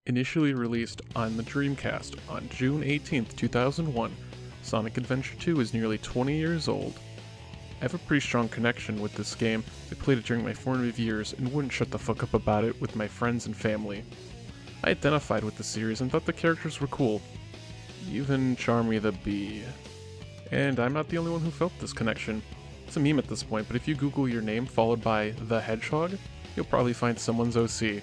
Initially released on the Dreamcast on June 18th, 2001, Sonic Adventure 2 is nearly 20 years old. I have a pretty strong connection with this game. I played it during my formative years and wouldn't shut the fuck up about it with my friends and family. I identified with the series and thought the characters were cool. Even Charmy the Bee. And I'm not the only one who felt this connection. It's a meme at this point, but if you Google your name followed by the Hedgehog, you'll probably find someone's OC.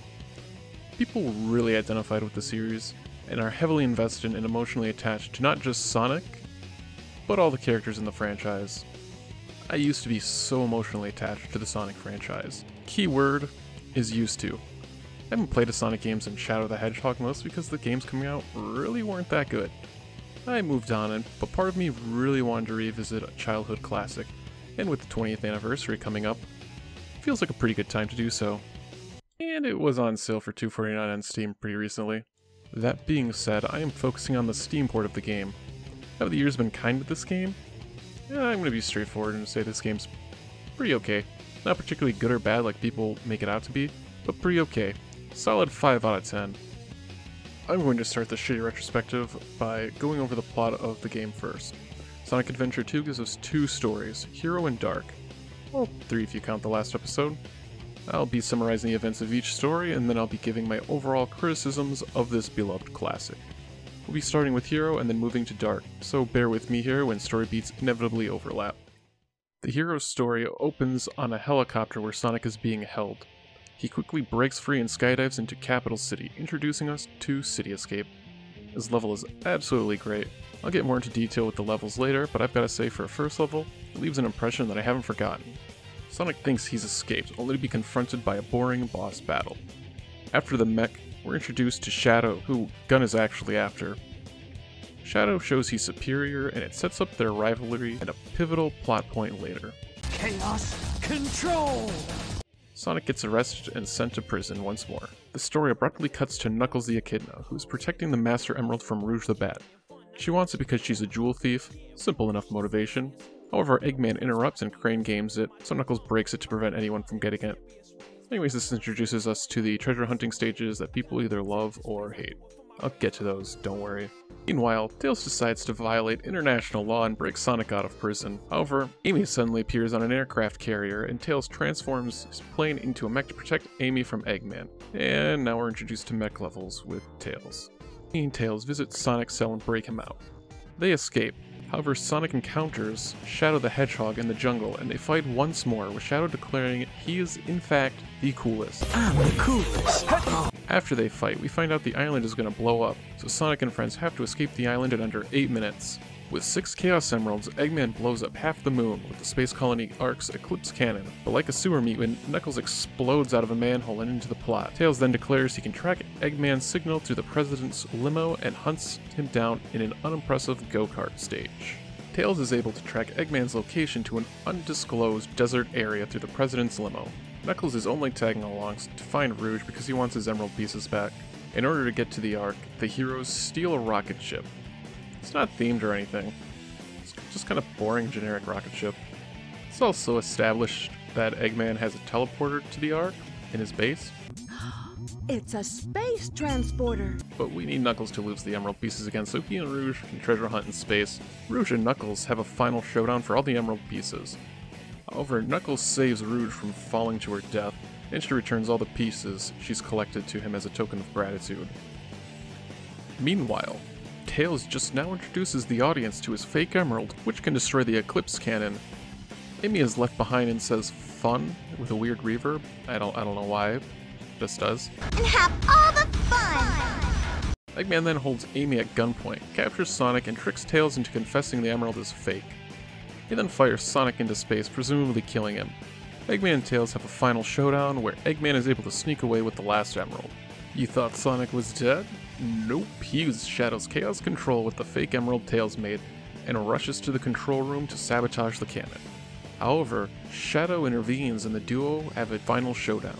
People really identified with the series, and are heavily invested and emotionally attached to not just Sonic, but all the characters in the franchise. I used to be so emotionally attached to the Sonic franchise. Keyword is used to. I haven't played a Sonic games in Shadow the Hedgehog mostly because the games coming out really weren't that good. I moved on, but part of me really wanted to revisit a childhood classic, and with the 20th anniversary coming up, it feels like a pretty good time to do so. And it was on sale for $2.49 on Steam pretty recently. That being said, I am focusing on the Steam port of the game. Have the years been kind with this game? Yeah, I'm going to be straightforward and say this game's pretty okay. Not particularly good or bad like people make it out to be, but pretty okay. Solid 5 out of 10. I'm going to start the shitty retrospective by going over the plot of the game first. Sonic Adventure 2 gives us two stories, Hero and Dark. Well, 3 if you count the last episode. I'll be summarizing the events of each story, and then I'll be giving my overall criticisms of this beloved classic. We'll be starting with Hero and then moving to Dark, so bear with me here when story beats inevitably overlap. The Hero's story opens on a helicopter where Sonic is being held. He quickly breaks free and skydives into Capital City, introducing us to City Escape. This level is absolutely great. I'll get more into detail with the levels later, but I've got to say for a first level, it leaves an impression that I haven't forgotten. Sonic thinks he's escaped, only to be confronted by a boring boss battle. After the mech, we're introduced to Shadow, who Gun is actually after. Shadow shows he's superior, and it sets up their rivalry and a pivotal plot point later. Chaos Control! Sonic gets arrested and sent to prison once more. The story abruptly cuts to Knuckles the Echidna, who's protecting the Master Emerald from Rouge the Bat. She wants it because she's a jewel thief. Simple enough motivation. However, Eggman interrupts and Crane games it, so Knuckles breaks it to prevent anyone from getting it. Anyways, this introduces us to the treasure hunting stages that people either love or hate. I'll get to those, don't worry. Meanwhile, Tails decides to violate international law and break Sonic out of prison. However, Amy suddenly appears on an aircraft carrier, and Tails transforms his plane into a mech to protect Amy from Eggman. And now we're introduced to mech levels with Tails. Amy and Tails visit Sonic's cell and break him out. They escape. However, Sonic encounters Shadow the Hedgehog in the jungle, and they fight once more, with Shadow declaring he is, in fact, the coolest. I'm the coolest! After they fight, we find out the island is going to blow up, so Sonic and friends have to escape the island in under 8 minutes. With 6 Chaos Emeralds, Eggman blows up half the moon with the space colony Ark's Eclipse Cannon, but like a sewer mutant, Knuckles explodes out of a manhole and into the plot. Tails then declares he can track Eggman's signal through the president's limo and hunts him down in an unimpressive go-kart stage. Tails is able to track Eggman's location to an undisclosed desert area through the president's limo. Knuckles is only tagging along to find Rouge because he wants his emerald pieces back. In order to get to the Ark, the heroes steal a rocket ship. It's not themed or anything. It's just kind of boring generic rocket ship. It's also established that Eggman has a teleporter to the Ark in his base. It's a space transporter. But we need Knuckles to lose the emerald pieces again so he and Rouge can treasure hunt in space. Rouge and Knuckles have a final showdown for all the emerald pieces. However, Knuckles saves Rouge from falling to her death, and she returns all the pieces she's collected to him as a token of gratitude. Meanwhile, Tails just now introduces the audience to his fake emerald, which can destroy the Eclipse Cannon. Amy is left behind and says "fun" with a weird reverb. I don't know why. Just does. And have all the fun! Eggman then holds Amy at gunpoint, captures Sonic, and tricks Tails into confessing the emerald is fake. He then fires Sonic into space, presumably killing him. Eggman and Tails have a final showdown where Eggman is able to sneak away with the last emerald. You thought Sonic was dead? Nope, he uses Shadow's Chaos Control with the fake emerald Tails made, and rushes to the control room to sabotage the cannon. However, Shadow intervenes and the duo have a final showdown.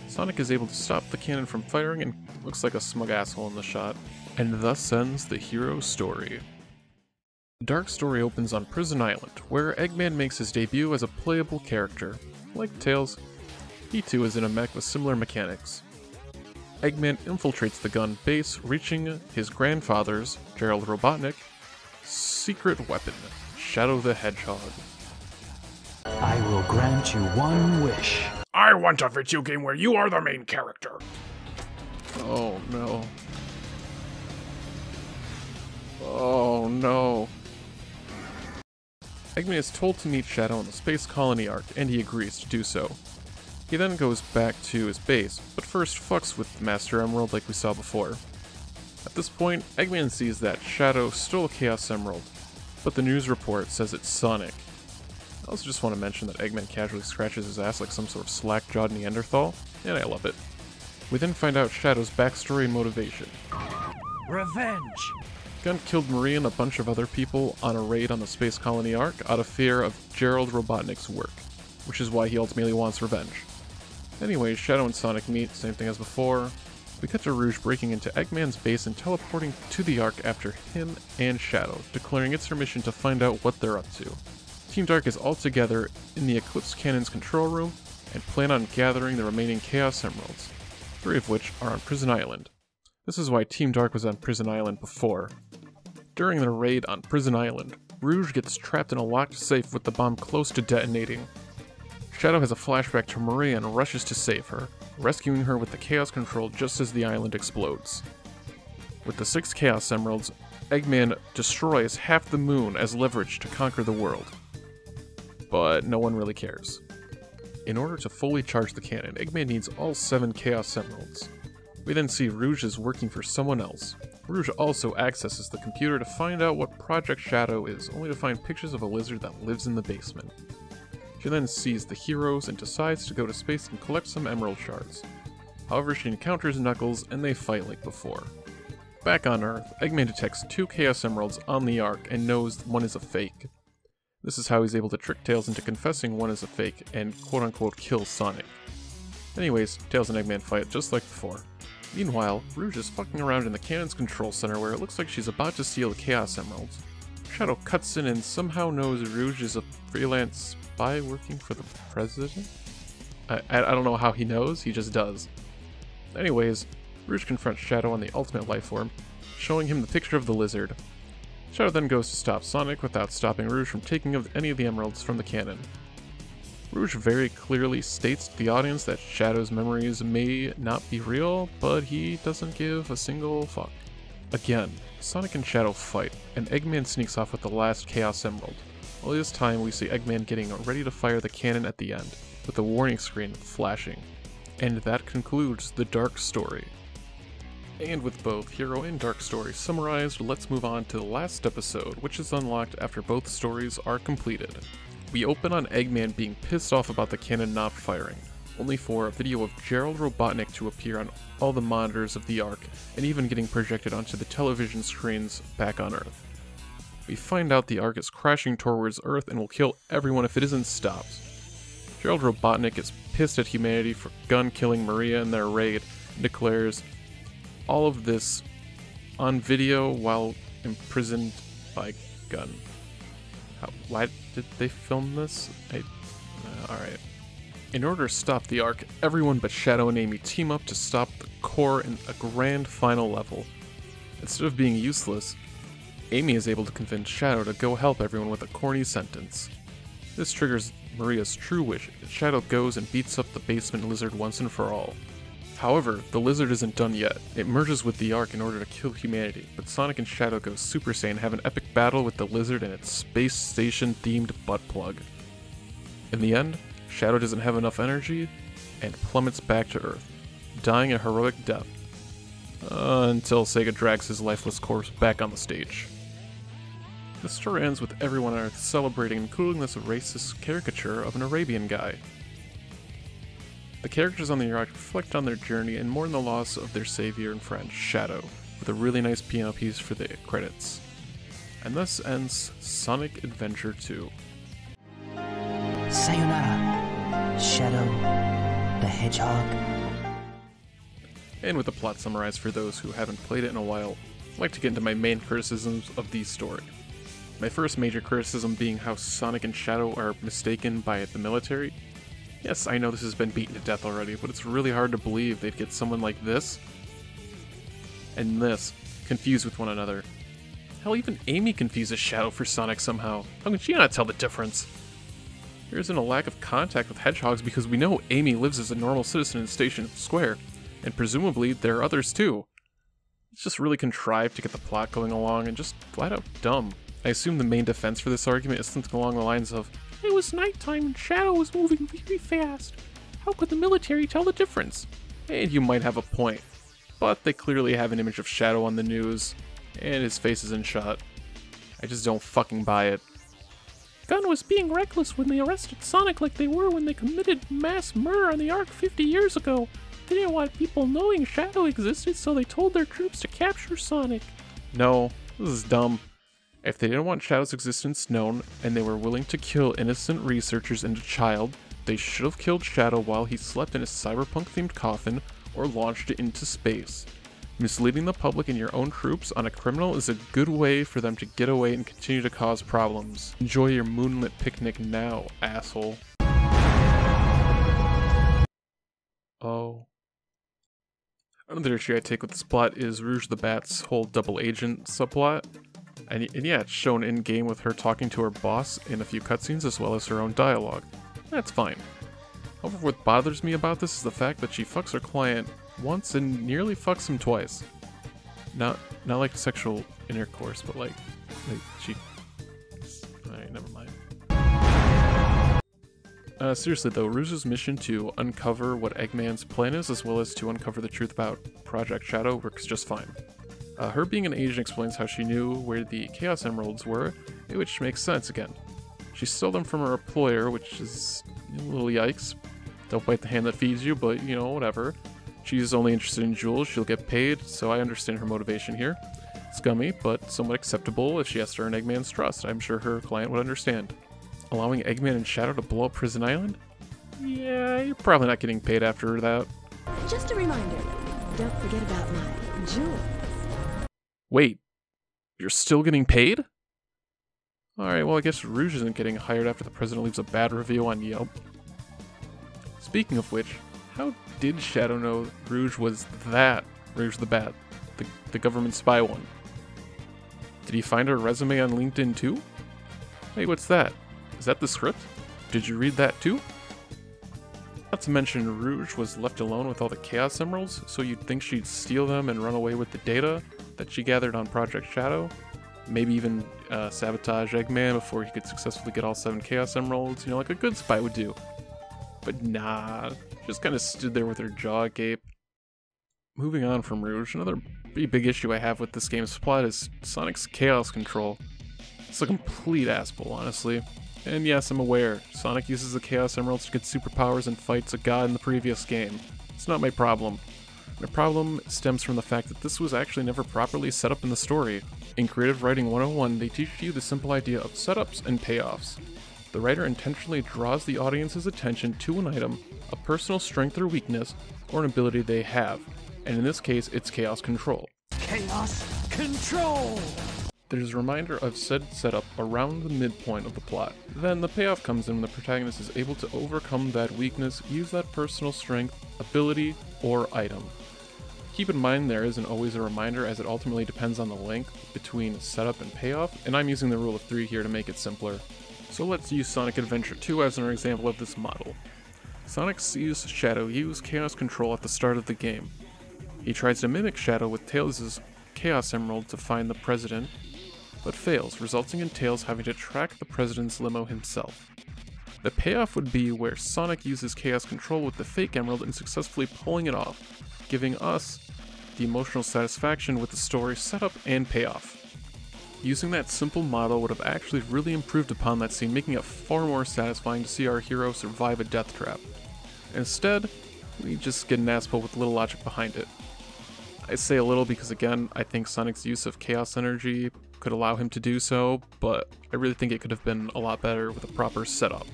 Sonic is able to stop the cannon from firing and looks like a smug asshole in the shot, and thus ends the hero's story. Dark Story opens on Prison Island, where Eggman makes his debut as a playable character. Like Tails, he too is in a mech with similar mechanics. Eggman infiltrates the gun base, reaching his grandfather's, Gerald Robotnik, secret weapon, Shadow the Hedgehog. I will grant you one wish. I want a video game where you are the main character. Oh no. Oh no. Eggman is told to meet Shadow on the Space Colony Arc, and he agrees to do so. He then goes back to his base, but first fucks with the Master Emerald like we saw before. At this point, Eggman sees that Shadow stole a Chaos Emerald, but the news report says it's Sonic. I also just want to mention that Eggman casually scratches his ass like some sort of slack-jawed Neanderthal, and I love it. We then find out Shadow's backstory and motivation. Revenge. Gunn killed Maria and a bunch of other people on a raid on the Space Colony Arc out of fear of Gerald Robotnik's work, which is why he ultimately wants revenge. Anyways, Shadow and Sonic meet, same thing as before. We cut to Rouge breaking into Eggman's base and teleporting to the Arc after him and Shadow, declaring it's her mission to find out what they're up to. Team Dark is all together in the Eclipse Cannon's control room and plan on gathering the remaining Chaos Emeralds, 3 of which are on Prison Island. This is why Team Dark was on Prison Island before. During the raid on Prison Island, Rouge gets trapped in a locked safe with the bomb close to detonating. Shadow has a flashback to Maria and rushes to save her, rescuing her with the Chaos Control just as the island explodes. With the 6 Chaos Emeralds, Eggman destroys half the moon as leverage to conquer the world. But no one really cares. In order to fully charge the cannon, Eggman needs all 7 Chaos Emeralds. We then see Rouge is working for someone else. Rouge also accesses the computer to find out what Project Shadow is, only to find pictures of a lizard that lives in the basement. She then sees the heroes and decides to go to space and collect some emerald shards. However, she encounters Knuckles and they fight like before. Back on Earth, Eggman detects 2 Chaos Emeralds on the Arc and knows one is a fake. This is how he's able to trick Tails into confessing one is a fake and quote-unquote kill Sonic. Anyways, Tails and Eggman fight just like before. Meanwhile, Rouge is fucking around in the cannon's control center where it looks like she's about to steal the Chaos Emeralds. Shadow cuts in and somehow knows Rouge is a freelance spy working for the president? I don't know how he knows, he just does. Anyways, Rouge confronts Shadow on the ultimate life form, showing him the picture of the lizard. Shadow then goes to stop Sonic without stopping Rouge from taking any of the emeralds from the cannon. Rouge very clearly states to the audience that Shadow's memories may not be real, but he doesn't give a single fuck. Again, Sonic and Shadow fight, and Eggman sneaks off with the last Chaos Emerald. Only this time we see Eggman getting ready to fire the cannon at the end, with the warning screen flashing. And that concludes the Dark story. And with both Hero and Dark story summarized, let's move on to the last episode, which is unlocked after both stories are completed. We open on Eggman being pissed off about the cannon not firing, only for a video of Gerald Robotnik to appear on all the monitors of the Ark, and even getting projected onto the television screens back on Earth. We find out the Ark is crashing towards Earth and will kill everyone if it isn't stopped. Gerald Robotnik is pissed at humanity for Gunn killing Maria in their raid, and declares all of this on video while imprisoned by Gunn. Why did they film this? Alright. In order to stop the Ark, everyone but Shadow and Amy team up to stop the core in a grand final level. Instead of being useless, Amy is able to convince Shadow to go help everyone with a corny sentence. This triggers Maria's true wish, and Shadow goes and beats up the basement lizard once and for all. However, the lizard isn't done yet. It merges with the Ark in order to kill humanity, but Sonic and Shadow go Super Saiyan and have an epic battle with the lizard and its space station themed butt plug. In the end, Shadow doesn't have enough energy and plummets back to Earth, dying a heroic death. Until Sega drags his lifeless corpse back on the stage. The story ends with everyone on Earth celebrating and including this racist caricature of an Arabian guy. The characters on the Ark reflect on their journey and mourn the loss of their savior and friend, Shadow, with a really nice piano piece for the credits. And thus ends Sonic Adventure 2. Sayonara, Shadow the Hedgehog. And with the plot summarized for those who haven't played it in a while, I'd like to get into my main criticisms of the story. My first major criticism being how Sonic and Shadow are mistaken by the military. Yes, I know this has been beaten to death already, but it's really hard to believe they'd get someone like this and this confused with one another. Hell, even Amy confuses Shadow for Sonic somehow. How can she not tell the difference? There isn't a lack of contact with hedgehogs because we know Amy lives as a normal citizen in Station Square, and presumably there are others too. It's just really contrived to get the plot going along and just flat out dumb. I assume the main defense for this argument is something along the lines of, "It was nighttime and Shadow was moving very fast. How could the military tell the difference?" And you might have a point, but they clearly have an image of Shadow on the news, and his face is in shot. I just don't fucking buy it. Gunn was being reckless when they arrested Sonic like they were when they committed mass murder on the Ark 50 years ago. They didn't want people knowing Shadow existed, so they told their troops to capture Sonic. No, this is dumb. If they didn't want Shadow's existence known, and they were willing to kill innocent researchers and a child, they should have killed Shadow while he slept in a cyberpunk-themed coffin, or launched it into space. Misleading the public and your own troops on a criminal is a good way for them to get away and continue to cause problems. Enjoy your moonlit picnic now, asshole. Oh. Another issue I take with this plot is Rouge the Bat's whole double agent subplot. And yeah, it's shown in-game with her talking to her boss in a few cutscenes as well as her own dialogue. That's fine. However, what bothers me about this is the fact that she fucks her client once and nearly fucks him twice. Not like sexual intercourse, but like she... Alright, never mind. Seriously though, Rouge's mission to uncover what Eggman's plan is, as well as to uncover the truth about Project Shadow, works just fine. Her being an agent explains how she knew where the Chaos Emeralds were, which makes sense again. She stole them from her employer, which is a little yikes. Don't bite the hand that feeds you, but you know, whatever. She's only interested in jewels, she'll get paid, so I understand her motivation here. Scummy, but somewhat acceptable if she has to earn Eggman's trust. I'm sure her client would understand. Allowing Eggman and Shadow to blow up Prison Island? Yeah, you're probably not getting paid after that. Just a reminder, don't forget about my jewels. Wait, you're still getting paid? Alright, well I guess Rouge isn't getting hired after the president leaves a bad review on Yelp. Speaking of which, how did Shadow know Rouge was that Rouge the Bat, the government spy one? Did he find her resume on LinkedIn too? Hey, what's that? Is that the script? Did you read that too? Not to mention, Rouge was left alone with all the Chaos Emeralds, so you'd think she'd steal them and run away with the data that she gathered on Project Shadow. Maybe even sabotage Eggman before he could successfully get all 7 Chaos Emeralds, you know, like a good spy would do. But nah, just kind of stood there with her jaw agape. Moving on from Rouge, another pretty big issue I have with this game's plot is Sonic's Chaos Control. It's a complete assball, honestly. And yes, I'm aware, Sonic uses the Chaos Emeralds to get superpowers and fights a god in the previous game. It's not my problem. My problem stems from the fact that this was actually never properly set up in the story. In Creative Writing 101, they teach you the simple idea of setups and payoffs. The writer intentionally draws the audience's attention to an item, a personal strength or weakness, or an ability they have, and in this case, it's Chaos Control. Chaos Control! There's a reminder of said setup around the midpoint of the plot. Then the payoff comes in when the protagonist is able to overcome that weakness, use that personal strength, ability, or item. Keep in mind there isn't always a reminder, as it ultimately depends on the length between setup and payoff, and I'm using the rule of 3 here to make it simpler. So let's use Sonic Adventure 2 as an example of this model. Sonic sees Shadow use Chaos Control at the start of the game. He tries to mimic Shadow with Tails' Chaos Emerald to find the President, but fails, resulting in Tails having to track the President's limo himself. The payoff would be where Sonic uses Chaos Control with the fake Emerald and successfully pulling it off, giving us the emotional satisfaction with the story setup and payoff. Using that simple model would have actually really improved upon that scene, making it far more satisfying to see our hero survive a death trap. Instead, we just get an assball with little logic behind it. I say a little because again, I think Sonic's use of Chaos Energy could allow him to do so, but I really think it could have been a lot better with a proper setup.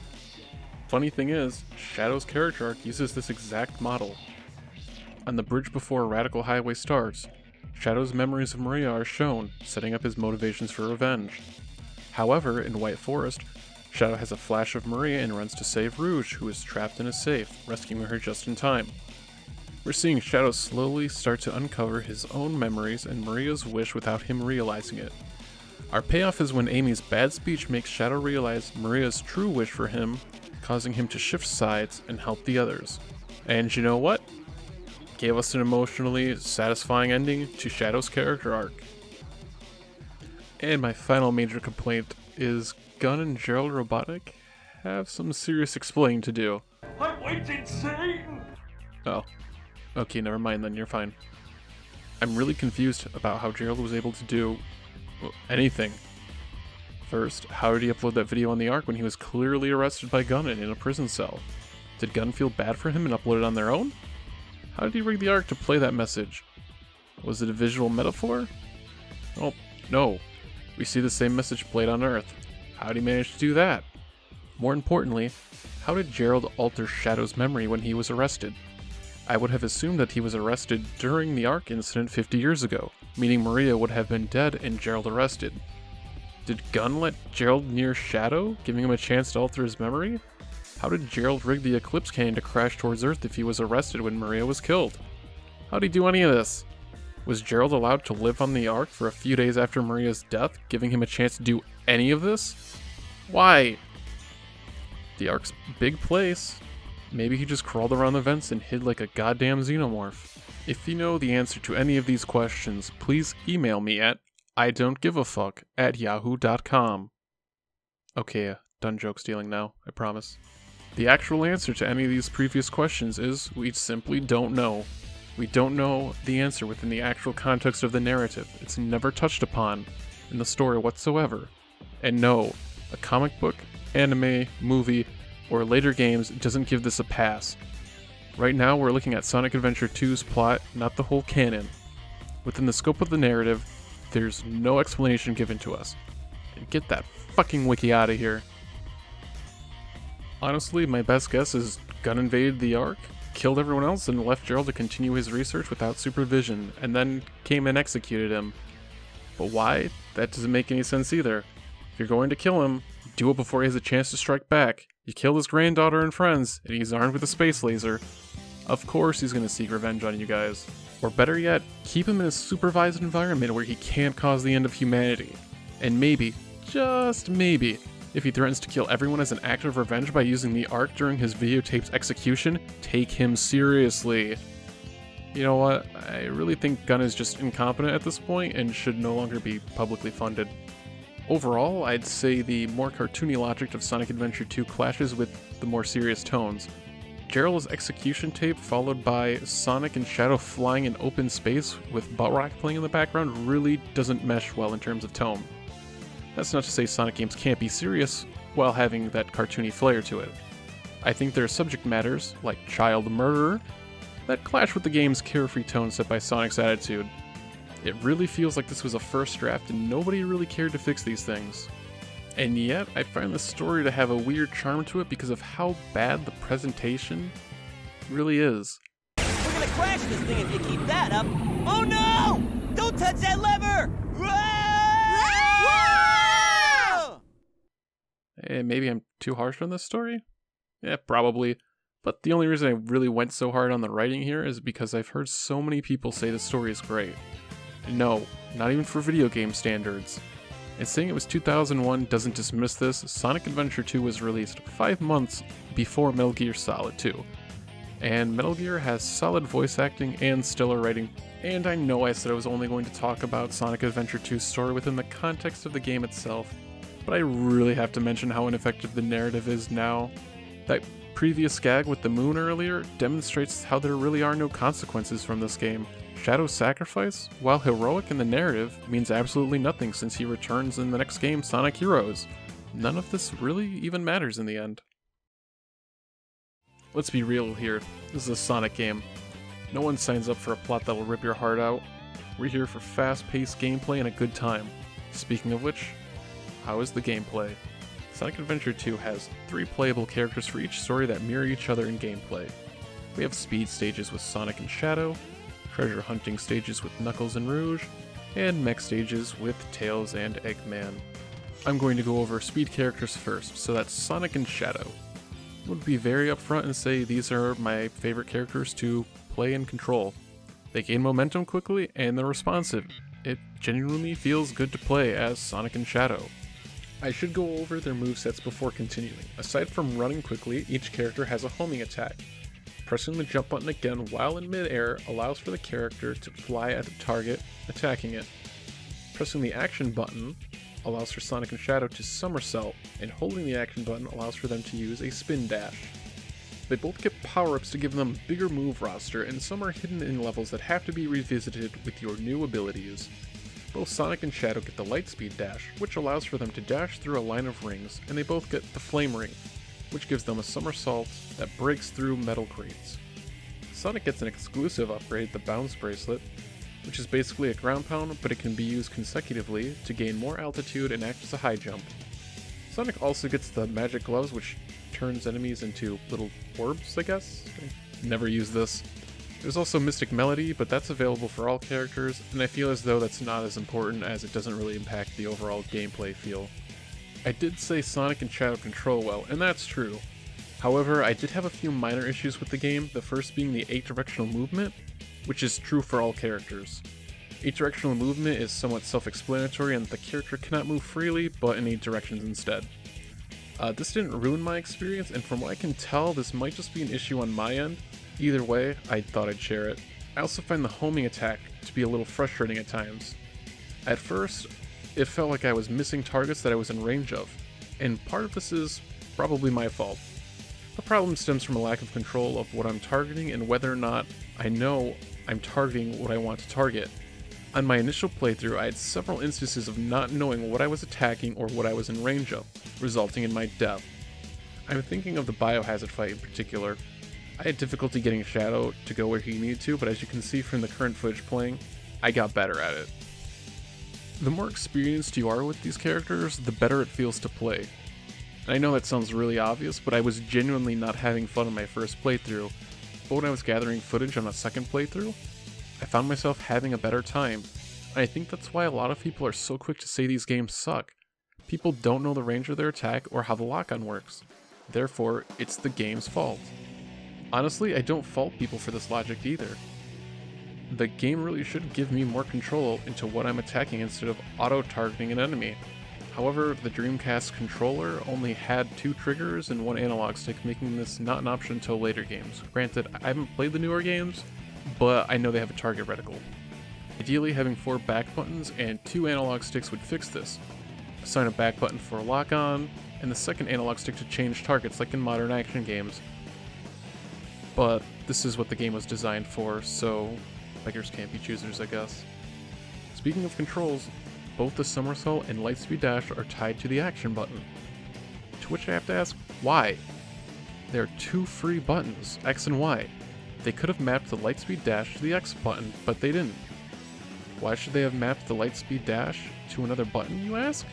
Funny thing is, Shadow's character arc uses this exact model. On the bridge before Radical Highway starts, Shadow's memories of Maria are shown, setting up his motivations for revenge. However, in White Forest, Shadow has a flash of Maria and runs to save Rouge, who is trapped in a safe, rescuing her just in time. We're seeing Shadow slowly start to uncover his own memories and Maria's wish without him realizing it. Our payoff is when Amy's bad speech makes Shadow realize Maria's true wish for him, causing him to shift sides and help the others. And you know what? Gave us an emotionally satisfying ending to Shadow's character arc. And my final major complaint is Gunn and Gerald Robotnik have some serious explaining to do. I went insane! Oh. Okay, never mind then, you're fine. I'm really confused about how Gerald was able to do anything. First, how did he upload that video on the Ark when he was clearly arrested by Gunn and in a prison cell? Did Gunn feel bad for him and upload it on their own? How did he rig the Ark to play that message? Was it a visual metaphor? Oh, no. We see the same message played on Earth. How did he manage to do that? More importantly, how did Gerald alter Shadow's memory when he was arrested? I would have assumed that he was arrested during the Ark incident 50 years ago, meaning Maria would have been dead and Gerald arrested. Did Gunn let Gerald near Shadow, giving him a chance to alter his memory? How did Gerald rig the Eclipse cannon to crash towards Earth if he was arrested when Maria was killed? How did he do any of this? Was Gerald allowed to live on the Ark for a few days after Maria's death, giving him a chance to do any of this? Why? The Ark's big place. Maybe he just crawled around the vents and hid like a goddamn xenomorph. If you know the answer to any of these questions, please email me at idon'tgiveafuck@yahoo.com. Okay, done joke stealing now, I promise. The actual answer to any of these previous questions is we simply don't know. We don't know the answer within the actual context of the narrative. It's never touched upon in the story whatsoever. And no, a comic book, anime, movie, or later games doesn't give this a pass. Right now we're looking at Sonic Adventure 2's plot, not the whole canon. Within the scope of the narrative, there's no explanation given to us. And get that fucking wiki out of here. Honestly, my best guess is Gunn invaded the Ark, killed everyone else, and left Gerald to continue his research without supervision, and then came and executed him. But why? That doesn't make any sense either. If you're going to kill him, do it before he has a chance to strike back. You killed his granddaughter and friends, and he's armed with a space laser. Of course he's gonna seek revenge on you guys. Or better yet, keep him in a supervised environment where he can't cause the end of humanity. And maybe, just maybe, if he threatens to kill everyone as an act of revenge by using the Ark during his videotape's execution, take him seriously. You know what, I really think Gunn is just incompetent at this point and should no longer be publicly funded. Overall, I'd say the more cartoony logic of Sonic Adventure 2 clashes with the more serious tones. Gerald's execution tape followed by Sonic and Shadow flying in open space with butt rock playing in the background really doesn't mesh well in terms of tone. That's not to say Sonic games can't be serious while having that cartoony flair to it. I think there are subject matters, like child murder, that clash with the game's carefree tone set by Sonic's attitude. It really feels like this was a first draft and nobody really cared to fix these things. And yet, I find the story to have a weird charm to it because of how bad the presentation really is. We're gonna crash this thing if you keep that up. Oh no! Don't touch that lever! Whoa! Maybe I'm too harsh on this story? Yeah, probably. But the only reason I really went so hard on the writing here is because I've heard so many people say the story is great. No, not even for video game standards. And saying it was 2001 doesn't dismiss this. Sonic Adventure 2 was released 5 months before Metal Gear Solid 2. And Metal Gear has solid voice acting and stellar writing. And I know I said I was only going to talk about Sonic Adventure 2's story within the context of the game itself, but I really have to mention how ineffective the narrative is now. That previous gag with the moon earlier demonstrates how there really are no consequences from this game. Shadow's sacrifice, while heroic in the narrative, means absolutely nothing since he returns in the next game, Sonic Heroes. None of this really even matters in the end. Let's be real here, this is a Sonic game. No one signs up for a plot that will rip your heart out. We're here for fast-paced gameplay and a good time. Speaking of which, how is the gameplay? Sonic Adventure 2 has 3 playable characters for each story that mirror each other in gameplay. We have speed stages with Sonic and Shadow, treasure hunting stages with Knuckles and Rouge, and mech stages with Tails and Eggman. I'm going to go over speed characters first, so that's Sonic and Shadow. I would be very upfront and say these are my favorite characters to play and control. They gain momentum quickly and they're responsive. It genuinely feels good to play as Sonic and Shadow. I should go over their movesets before continuing. Aside from running quickly, each character has a homing attack. Pressing the jump button again while in mid-air allows for the character to fly at the target, attacking it. Pressing the action button allows for Sonic and Shadow to somersault, and holding the action button allows for them to use a spin dash. They both get power-ups to give them a bigger move roster, and some are hidden in levels that have to be revisited with your new abilities. Both Sonic and Shadow get the light speed dash, which allows for them to dash through a line of rings, and they both get the flame ring, which gives them a somersault that breaks through metal crates. Sonic gets an exclusive upgrade, the bounce bracelet, which is basically a ground pound, but it can be used consecutively to gain more altitude and act as a high jump. Sonic also gets the magic gloves, which turns enemies into little orbs, I guess? I never used this. There's also Mystic Melody, but that's available for all characters, and I feel as though that's not as important as it doesn't really impact the overall gameplay feel. I did say Sonic and Shadow control well, and that's true. However, I did have a few minor issues with the game, the first being the 8-directional movement, which is true for all characters. 8-directional movement is somewhat self-explanatory and the character cannot move freely, but in 8 directions instead. This didn't ruin my experience, and from what I can tell, this might just be an issue on my end. Either way, I thought I'd share it. I also find the homing attack to be a little frustrating at times. At first, it felt like I was missing targets that I was in range of, and part of this is probably my fault. The problem stems from a lack of control of what I'm targeting and whether or not I know I'm targeting what I want to target. On my initial playthrough, I had several instances of not knowing what I was attacking or what I was in range of, resulting in my death. I'm thinking of the Biohazard fight in particular. I had difficulty getting Shadow to go where he needed to, but as you can see from the current footage playing, I got better at it. The more experienced you are with these characters, the better it feels to play. And I know that sounds really obvious, but I was genuinely not having fun on my first playthrough, but when I was gathering footage on a second playthrough, I found myself having a better time, and I think that's why a lot of people are so quick to say these games suck. People don't know the range of their attack or how the lock-on works. Therefore, it's the game's fault. Honestly, I don't fault people for this logic either. The game really should give me more control into what I'm attacking instead of auto-targeting an enemy. However, the Dreamcast controller only had 2 triggers and 1 analog stick, making this not an option until later games. Granted, I haven't played the newer games, but I know they have a target reticle. Ideally, having 4 back buttons and 2 analog sticks would fix this. Assign a back button for a lock-on, and the second analog stick to change targets like in modern action games. But this is what the game was designed for, so beggars can't be choosers, I guess. Speaking of controls, both the somersault and lightspeed dash are tied to the action button. To which I have to ask, why? There are 2 free buttons, X and Y. They could have mapped the lightspeed dash to the X button, but they didn't. Why should they have mapped the lightspeed dash to another button, you ask?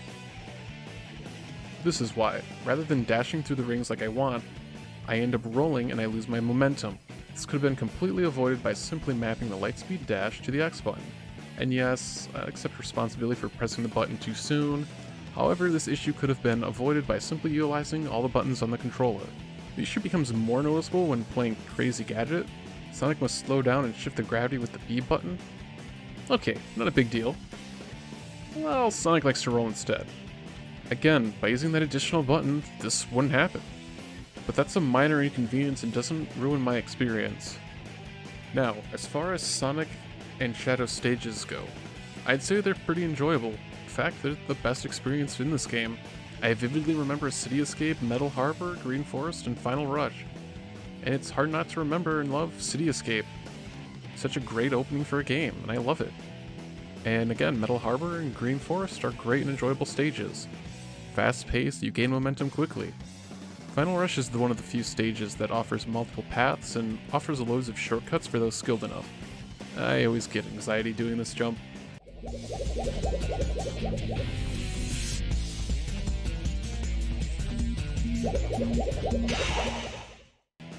This is why. Rather than dashing through the rings like I want, I end up rolling and I lose my momentum. This could have been completely avoided by simply mapping the lightspeed dash to the X button. And yes, I accept responsibility for pressing the button too soon. However, this issue could have been avoided by simply utilizing all the buttons on the controller. The issue becomes more noticeable when playing Crazy Gadget. Sonic must slow down and shift the gravity with the B button. Okay, not a big deal. Well, Sonic likes to roll instead. Again, by using that additional button, this wouldn't happen. But that's a minor inconvenience and doesn't ruin my experience. Now, as far as Sonic and Shadow stages go, I'd say they're pretty enjoyable. In fact, they're the best experience in this game. I vividly remember City Escape, Metal Harbor, Green Forest, and Final Rush. And it's hard not to remember and love City Escape. Such a great opening for a game, and I love it. And again, Metal Harbor and Green Forest are great and enjoyable stages. Fast-paced, you gain momentum quickly. Final Rush is one of the few stages that offers multiple paths and offers loads of shortcuts for those skilled enough. I always get anxiety doing this jump.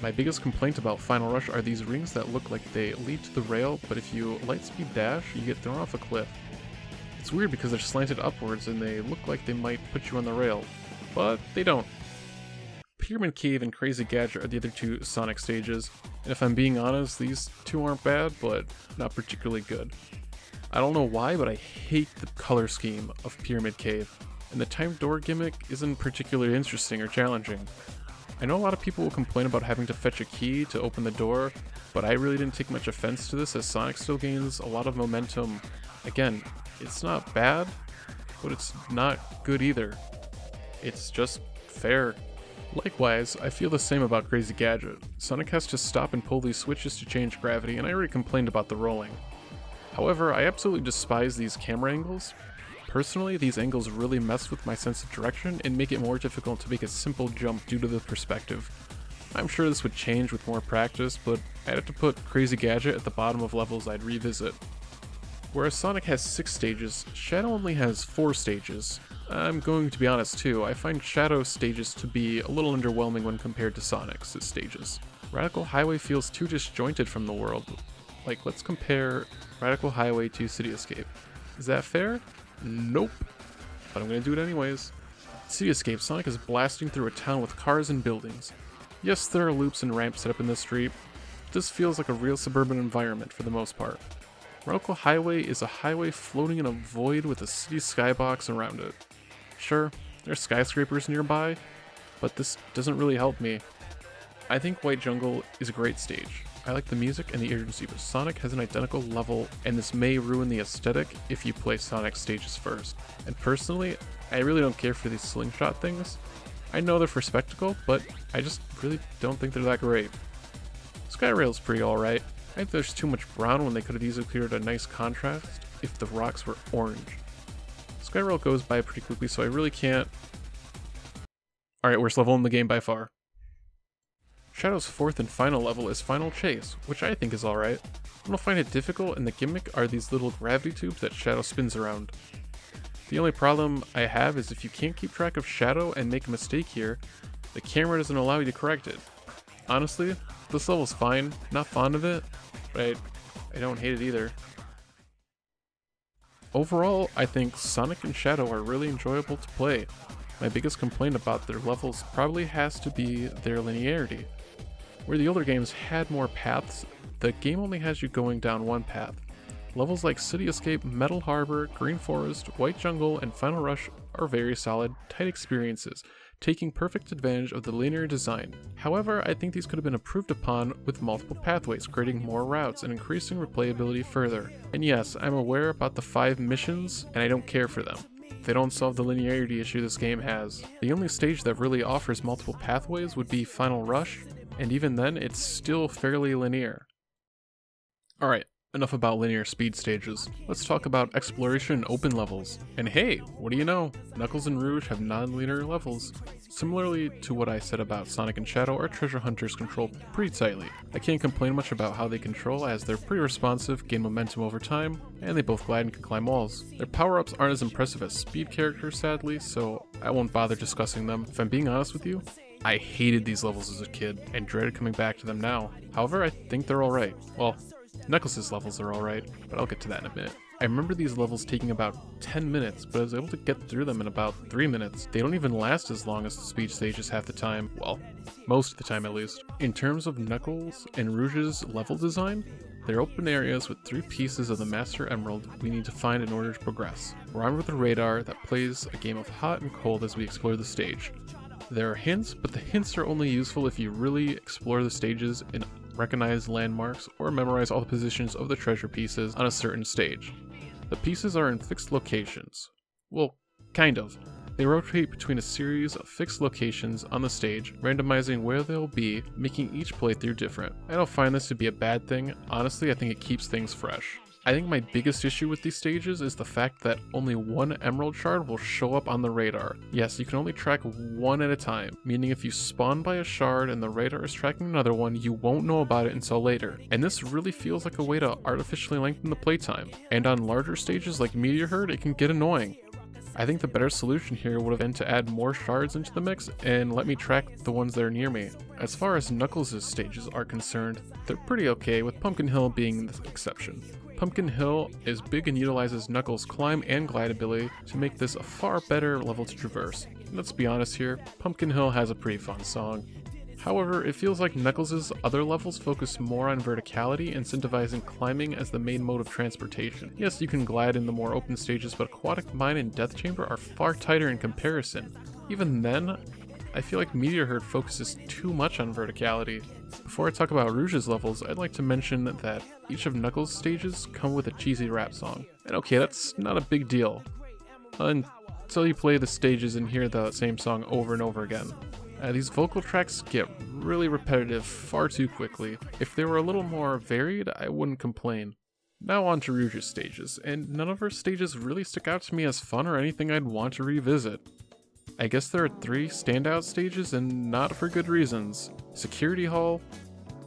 My biggest complaint about Final Rush are these rings that look like they lead to the rail, but if you lightspeed dash, you get thrown off a cliff. It's weird because they're slanted upwards and they look like they might put you on the rail, but they don't. Pyramid Cave and Crazy Gadget are the other two Sonic stages, and if I'm being honest, these two aren't bad, but not particularly good. I don't know why, but I hate the color scheme of Pyramid Cave, and the timed door gimmick isn't particularly interesting or challenging. I know a lot of people will complain about having to fetch a key to open the door, but I really didn't take much offense to this as Sonic still gains a lot of momentum. Again, it's not bad, but it's not good either. It's just fair. Likewise, I feel the same about Crazy Gadget. Sonic has to stop and pull these switches to change gravity, and I already complained about the rolling. However, I absolutely despise these camera angles. Personally, these angles really mess with my sense of direction and make it more difficult to make a simple jump due to the perspective. I'm sure this would change with more practice, but I'd have to put Crazy Gadget at the bottom of levels I'd revisit. Whereas Sonic has 6 stages, Shadow only has 4 stages. I'm going to be honest too, I find Shadow's stages to be a little underwhelming when compared to Sonic's stages. Radical Highway feels too disjointed from the world. Like, let's compare Radical Highway to City Escape. Is that fair? Nope. But I'm gonna do it anyways. City Escape, Sonic is blasting through a town with cars and buildings. Yes, there are loops and ramps set up in this street. This feels like a real suburban environment for the most part. Radical Highway is a highway floating in a void with a city skybox around it. Sure, there are skyscrapers nearby, but this doesn't really help me. I think White Jungle is a great stage. I like the music and the urgency, but Sonic has an identical level, and this may ruin the aesthetic if you play Sonic stages first. And personally, I really don't care for these slingshot things. I know they're for spectacle, but I just really don't think they're that great. Skyrail's pretty alright. I think there's too much brown when they could have easily created a nice contrast if the rocks were orange. Skyrail goes by pretty quickly, so I really can't... Alright, worst level in the game by far. Shadow's 4th and final level is Final Chase, which I think is alright. I don't find it difficult, and the gimmick are these little gravity tubes that Shadow spins around. The only problem I have is if you can't keep track of Shadow and make a mistake here, the camera doesn't allow you to correct it. Honestly, this level's fine, not fond of it, but I don't hate it either. Overall, I think Sonic and Shadow are really enjoyable to play. My biggest complaint about their levels probably has to be their linearity. Where the older games had more paths, the game only has you going down one path. Levels like City Escape, Metal Harbor, Green Forest, White Jungle, and Final Rush are very solid, tight experiences, taking perfect advantage of the linear design. However, I think these could have been improved upon with multiple pathways, creating more routes and increasing replayability further. And yes, I'm aware about the 5 missions, and I don't care for them. They don't solve the linearity issue this game has. The only stage that really offers multiple pathways would be Final Rush, and even then, it's still fairly linear. Alright, enough about linear speed stages. Let's talk about exploration and open levels. And hey, what do you know? Knuckles and Rouge have non-linear levels. Similarly to what I said about Sonic and Shadow, our treasure hunters control pretty tightly. I can't complain much about how they control as they're pretty responsive, gain momentum over time, and they both glide and can climb walls. Their power-ups aren't as impressive as speed characters sadly, so I won't bother discussing them. If I'm being honest with you, I hated these levels as a kid and dreaded coming back to them now. However, I think they're alright. Well, Knuckles' levels are alright, but I'll get to that in a minute. I remember these levels taking about 10 minutes, but I was able to get through them in about 3 minutes. They don't even last as long as the speed stages half the time. Well, most of the time at least. In terms of Knuckles and Rouge's level design, they're open areas with 3 pieces of the Master Emerald we need to find in order to progress. We're armed with a radar that plays a game of hot and cold as we explore the stage. There are hints, but the hints are only useful if you really explore the stages and recognize landmarks or memorize all the positions of the treasure pieces on a certain stage. The pieces are in fixed locations. Well, kind of. They rotate between a series of fixed locations on the stage, randomizing where they'll be, making each playthrough different. I don't find this to be a bad thing. Honestly, I think it keeps things fresh. I think my biggest issue with these stages is the fact that only one emerald shard will show up on the radar. Yes, you can only track one at a time, meaning if you spawn by a shard and the radar is tracking another one, you won't know about it until later. And this really feels like a way to artificially lengthen the playtime. And on larger stages like Mediocre, it can get annoying. I think the better solution here would have been to add more shards into the mix and let me track the ones that are near me. As far as Knuckles' stages are concerned, they're pretty okay, with Pumpkin Hill being the exception. Pumpkin Hill is big and utilizes Knuckles' climb and glide ability to make this a far better level to traverse. And let's be honest here, Pumpkin Hill has a pretty fun song. However, it feels like Knuckles' other levels focus more on verticality, incentivizing climbing as the main mode of transportation. Yes, you can glide in the more open stages, but Aquatic Mine and Death Chamber are far tighter in comparison. Even then, I feel like Mediocre focuses too much on verticality. Before I talk about Rouge's levels, I'd like to mention that each of Knuckles' stages come with a cheesy rap song. And okay, that's not a big deal, until you play the stages and hear the same song over and over again. These vocal tracks get really repetitive far too quickly. If they were a little more varied, I wouldn't complain. Now on to Rouge's stages, and none of her stages really stick out to me as fun or anything I'd want to revisit. I guess there are 3 standout stages, and not for good reasons. Security Hall,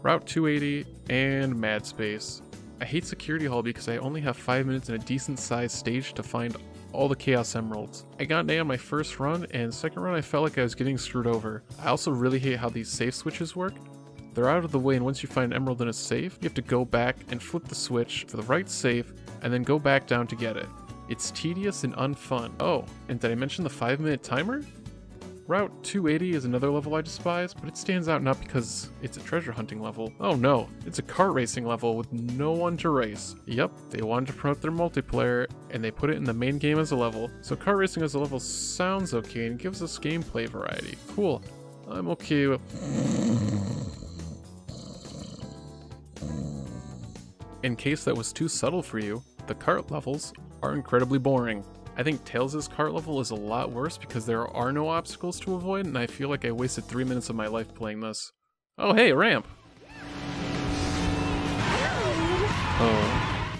Route 280, and Mad Space. I hate Security Hall because I only have 5 minutes in a decent sized stage to find all the Chaos Emeralds. I got an A on my first run, and second run I felt like I was getting screwed over. I also really hate how these safe switches work. They're out of the way, and once you find an emerald in a safe, you have to go back and flip the switch for the right safe, and then go back down to get it. It's tedious and unfun. Oh, and did I mention the 5-minute timer? Route 280 is another level I despise, but it stands out not because it's a treasure hunting level. Oh no, it's a kart racing level with no one to race. Yep, they wanted to promote their multiplayer, and they put it in the main game as a level. So kart racing as a level sounds okay and gives us gameplay variety. Cool. I'm okay with... In case that was too subtle for you, the kart levels are incredibly boring. I think Tails' kart level is a lot worse because there are no obstacles to avoid, and I feel like I wasted 3 minutes of my life playing this. Oh hey, a ramp! Oh.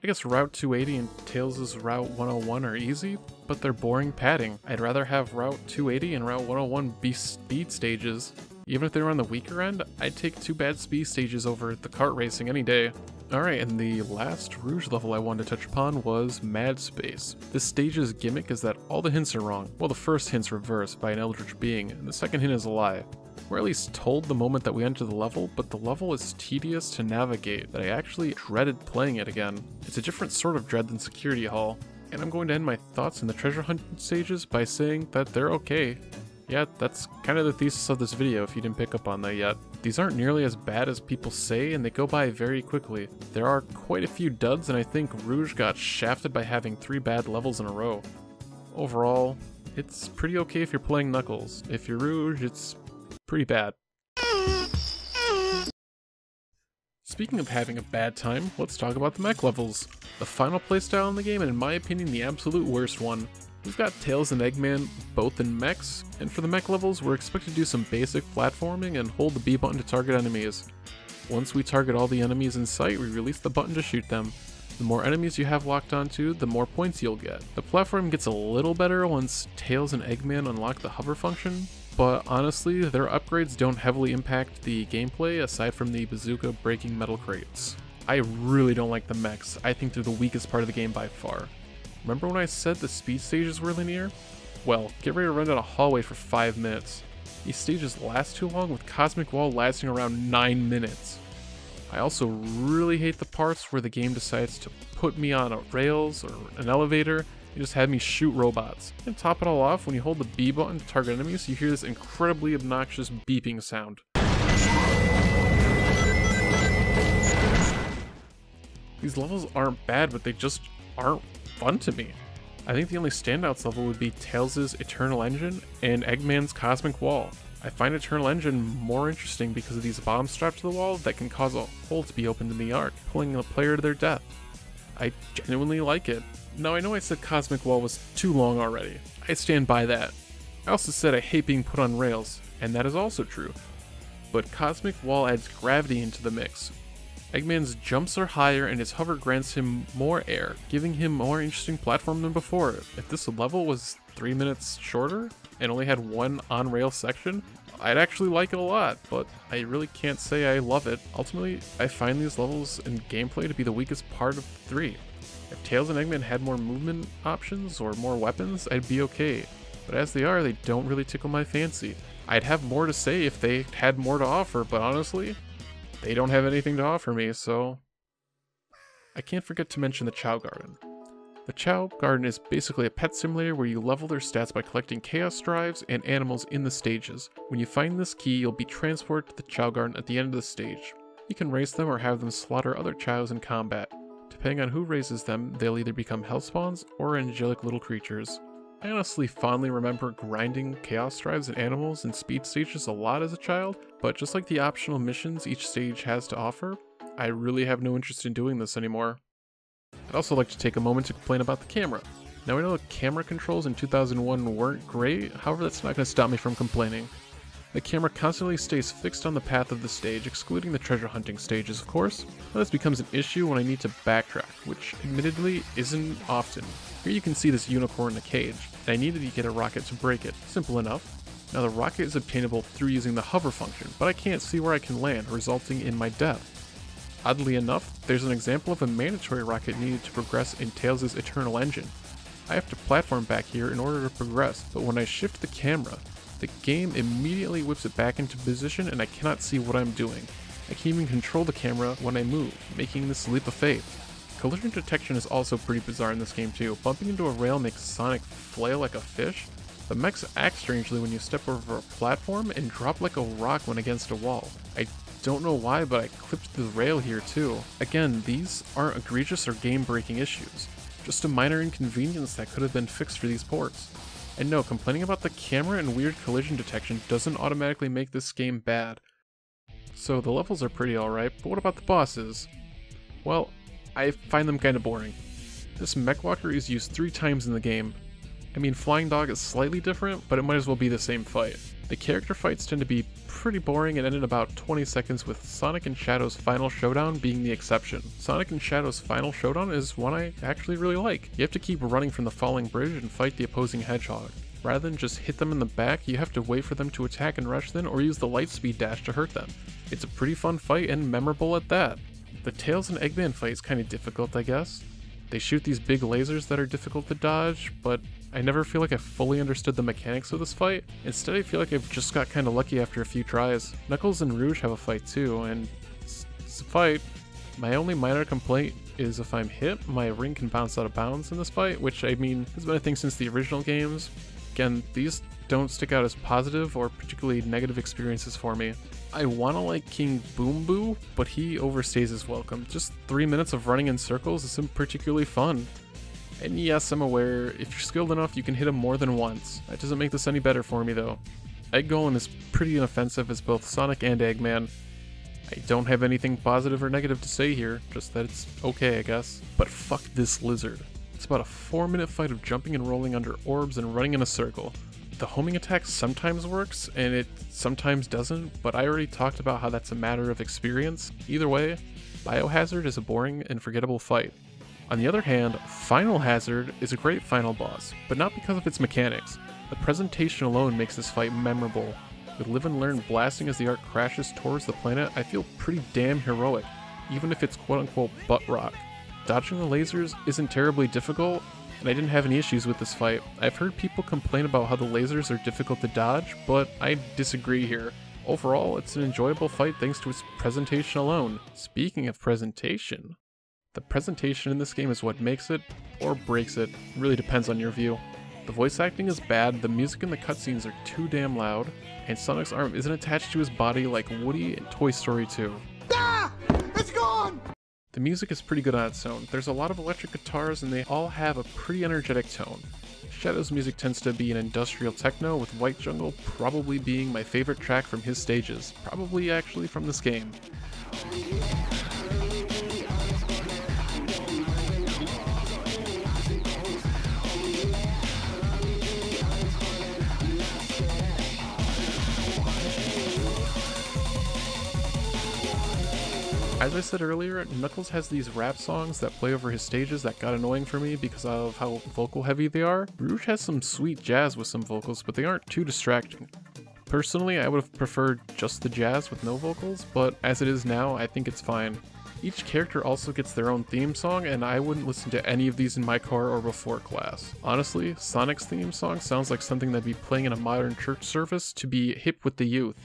I guess Route 280 and Tails' Route 101 are easy, but they're boring padding. I'd rather have Route 280 and Route 101 be speed stages. Even if they were on the weaker end, I'd take 2 bad speed stages over the kart racing any day. Alright, and the last Rouge level I wanted to touch upon was Mad Space. This stage's gimmick is that all the hints are wrong. Well, the first hint's reversed by an eldritch being, and the second hint is a lie. We're at least told the moment that we enter the level, but the level is tedious to navigate that I actually dreaded playing it again. It's a different sort of dread than Security Hall, and I'm going to end my thoughts in the treasure hunt stages by saying that they're okay. Yeah, that's kind of the thesis of this video if you didn't pick up on that yet. These aren't nearly as bad as people say, and they go by very quickly. There are quite a few duds, and I think Rouge got shafted by having 3 bad levels in a row. Overall, it's pretty okay if you're playing Knuckles. If you're Rouge, it's pretty bad. Speaking of having a bad time, let's talk about the mech levels. The final playstyle in the game, and in my opinion the absolute worst one. We've got Tails and Eggman both in mechs, and for the mech levels we're expected to do some basic platforming and hold the B button to target enemies. Once we target all the enemies in sight, we release the button to shoot them. The more enemies you have locked onto, the more points you'll get. The platform gets a little better once Tails and Eggman unlock the hover function, but honestly, their upgrades don't heavily impact the gameplay aside from the bazooka breaking metal crates. I really don't like the mechs. I think they're the weakest part of the game by far. Remember when I said the speed stages were linear? Well, get ready to run down a hallway for 5 minutes. These stages last too long, with Cosmic Wall lasting around 9 minutes. I also really hate the parts where the game decides to put me on a rails or an elevator and just have me shoot robots. And top it all off, when you hold the B button to target enemies, you hear this incredibly obnoxious beeping sound. These levels aren't bad, but they just aren't fun to me. I think the only standouts level would be Tails' Eternal Engine and Eggman's Cosmic Wall. I find Eternal Engine more interesting because of these bombs strapped to the wall that can cause a hole to be opened in the arc, pulling the player to their death. I genuinely like it. Now I know I said Cosmic Wall was too long already. I stand by that. I also said I hate being put on rails, and that is also true. But Cosmic Wall adds gravity into the mix. Eggman's jumps are higher and his hover grants him more air, giving him more interesting platform than before. If this level was 3 minutes shorter and only had 1 on-rail section, I'd actually like it a lot, but I really can't say I love it. Ultimately, I find these levels and gameplay to be the weakest part of 3. If Tails and Eggman had more movement options or more weapons, I'd be okay. But as they are, they don't really tickle my fancy. I'd have more to say if they had more to offer, but honestly, they don't have anything to offer me, so I can't forget to mention the Chow Garden. The Chow Garden is basically a pet simulator where you level their stats by collecting chaos drives and animals in the stages. When you find this key, you'll be transported to the Chow Garden at the end of the stage. You can race them or have them slaughter other chows in combat. Depending on who raises them, they'll either become hell spawns or angelic little creatures. I honestly fondly remember grinding chaos drives and animals in speed stages a lot as a child, but just like the optional missions each stage has to offer, I really have no interest in doing this anymore. I'd also like to take a moment to complain about the camera. Now I know the camera controls in 2001 weren't great, however that's not going to stop me from complaining. The camera constantly stays fixed on the path of the stage, excluding the treasure hunting stages of course, but this becomes an issue when I need to backtrack, which admittedly isn't often. Here you can see this unicorn in a cage, and I needed to get a rocket to break it. Simple enough. Now the rocket is obtainable through using the hover function, but I can't see where I can land, resulting in my death. Oddly enough, there's an example of a mandatory rocket needed to progress in Tails' Eternal Engine. I have to platform back here in order to progress, but when I shift the camera, the game immediately whips it back into position and I cannot see what I'm doing. I can't even control the camera when I move, making this leap of faith. Collision detection is also pretty bizarre in this game too. Bumping into a rail makes Sonic flail like a fish. The mechs act strangely when you step over a platform and drop like a rock when against a wall. I don't know why, but I clipped the rail here too. Again, these aren't egregious or game-breaking issues. Just a minor inconvenience that could have been fixed for these ports. And no, complaining about the camera and weird collision detection doesn't automatically make this game bad. So the levels are pretty alright, but what about the bosses? Well, I find them kinda boring. This mech walker is used 3 times in the game. I mean, Flying Dog is slightly different, but it might as well be the same fight. The character fights tend to be pretty boring and end in about 20 seconds, with Sonic and Shadow's final showdown being the exception. Sonic and Shadow's final showdown is one I actually really like. You have to keep running from the falling bridge and fight the opposing hedgehog. Rather than just hit them in the back, you have to wait for them to attack and rush then, or use the lightspeed dash to hurt them. It's a pretty fun fight and memorable at that. The Tails and Eggman fight is kinda difficult, I guess. They shoot these big lasers that are difficult to dodge, but I never feel like I fully understood the mechanics of this fight. Instead, I feel like I've just got kinda lucky after a few tries. Knuckles and Rouge have a fight too, and it's a fight. My only minor complaint is if I'm hit, my ring can bounce out of bounds in this fight, which I mean has been a thing since the original games. Again, these don't stick out as positive or particularly negative experiences for me. I wanna like King Boom Boo, but he overstays his welcome. Just 3 minutes of running in circles isn't particularly fun. And yes, I'm aware, if you're skilled enough, you can hit him more than once. That doesn't make this any better for me though. Egg Golem is pretty inoffensive as both Sonic and Eggman. I don't have anything positive or negative to say here, just that it's okay, I guess. But fuck this lizard. It's about a 4-minute fight of jumping and rolling under orbs and running in a circle. The homing attack sometimes works, and it sometimes doesn't, but I already talked about how that's a matter of experience. Either way, Biohazard is a boring and forgettable fight. On the other hand, Final Hazard is a great final boss, but not because of its mechanics. The presentation alone makes this fight memorable. With Live and Learn blasting as the Ark crashes towards the planet, I feel pretty damn heroic, even if it's quote-unquote butt rock. Dodging the lasers isn't terribly difficult, and I didn't have any issues with this fight. I've heard people complain about how the lasers are difficult to dodge, but I disagree here. Overall, it's an enjoyable fight thanks to its presentation alone. Speaking of presentation, the presentation in this game is what makes it, or breaks it, really depends on your view. The voice acting is bad, the music and the cutscenes are too damn loud, and Sonic's arm isn't attached to his body like Woody in Toy Story 2. Ah! It's gone! The music is pretty good on its own. There's a lot of electric guitars and they all have a pretty energetic tone. Shadow's music tends to be an industrial techno, with White Jungle probably being my favorite track from his stages, probably actually from this game. As I said earlier, Knuckles has these rap songs that play over his stages that got annoying for me because of how vocal heavy they are. Rouge has some sweet jazz with some vocals, but they aren't too distracting. Personally, I would have preferred just the jazz with no vocals, but as it is now, I think it's fine. Each character also gets their own theme song, and I wouldn't listen to any of these in my car or before class. Honestly, Sonic's theme song sounds like something that'd be playing in a modern church service to be hip with the youth.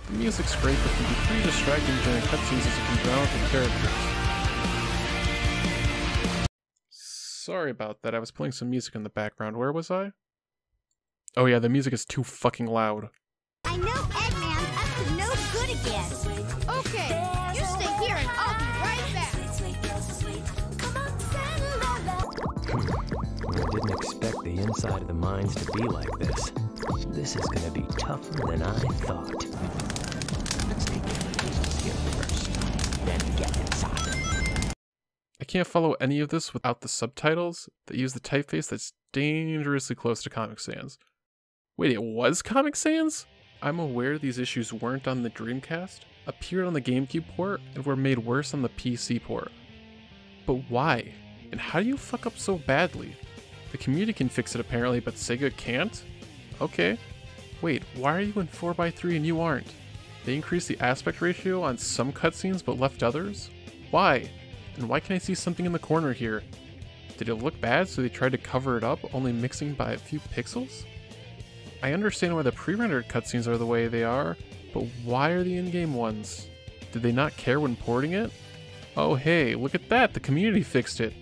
The music's great, but can be pretty distracting during cutscenes as you can drown with the characters. Sorry about that, I was playing some music in the background. Where was I? Oh yeah, the music is too fucking loud. I know Eggman's up to no good again. Okay, you stay here and I'll be right back. I didn't expect the inside of the mines to be like this. This is gonna be tougher than I thought. Let's take the pieces here first, then get inside. I can't follow any of this without the subtitles that use the typeface that's dangerously close to Comic Sans. Wait, it was Comic Sans? I'm aware these issues weren't on the Dreamcast, appeared on the GameCube port, and were made worse on the PC port. But why? And how do you fuck up so badly? The community can fix it apparently, but Sega can't? Okay. Wait, why are you in 4:3 and you aren't? They increased the aspect ratio on some cutscenes but left others? Why? And why can I see something in the corner here? Did it look bad so they tried to cover it up, only mixing by a few pixels? I understand why the pre-rendered cutscenes are the way they are, but why are the in-game ones? Did they not care when porting it? Oh hey, look at that, the community fixed it.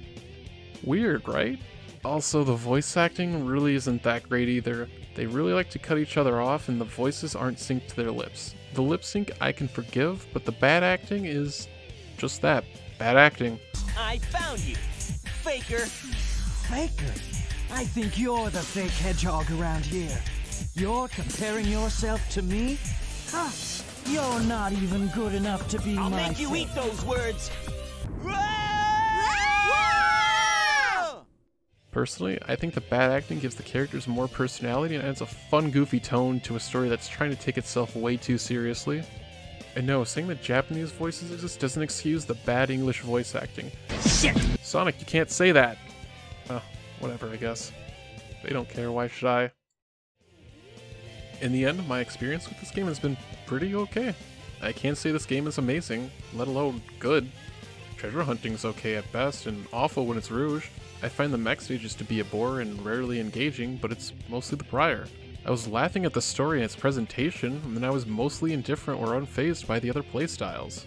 Weird, right? Also, the voice acting really isn't that great either. They really like to cut each other off and the voices aren't synced to their lips. The lip sync I can forgive, but the bad acting is just that. Bad acting. I found you, Faker. Faker? I think you're the fake hedgehog around here. You're comparing yourself to me? Huh. You're not even good enough to be I'll my make you fake. eat those words. Personally, I think the bad acting gives the characters more personality and adds a fun, goofy tone to a story that's trying to take itself way too seriously. And no, saying that Japanese voices exist doesn't excuse the bad English voice acting. Shit! Sonic, you can't say that! Oh, whatever, I guess. They don't care, why should I? In the end, my experience with this game has been pretty okay. I can't say this game is amazing, let alone good. Treasure hunting's okay at best, and awful when it's Rouge. I find the mech stages to be a bore and rarely engaging, but it's mostly the prior. I was laughing at the story and its presentation, and then I was mostly indifferent or unfazed by the other playstyles.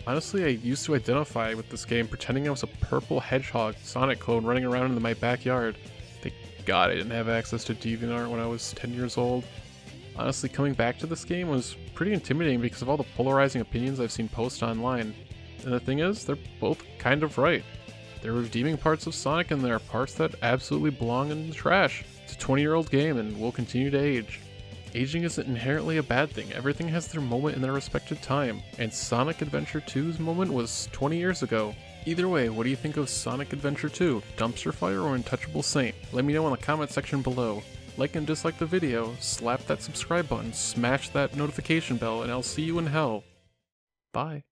Honestly, I used to identify with this game pretending I was a purple hedgehog Sonic clone running around in my backyard. Thank God I didn't have access to DeviantArt when I was 10 years old. Honestly, coming back to this game was pretty intimidating because of all the polarizing opinions I've seen posted online. And the thing is, they're both kind of right. There are redeeming parts of Sonic and there are parts that absolutely belong in the trash. It's a 20-year-old game and will continue to age. Aging isn't inherently a bad thing, everything has their moment in their respective time, and Sonic Adventure 2's moment was 20 years ago. Either way, what do you think of Sonic Adventure 2? Dumpster Fire or Untouchable Saint? Let me know in the comment section below. Like and dislike the video, slap that subscribe button, smash that notification bell, and I'll see you in hell. Bye.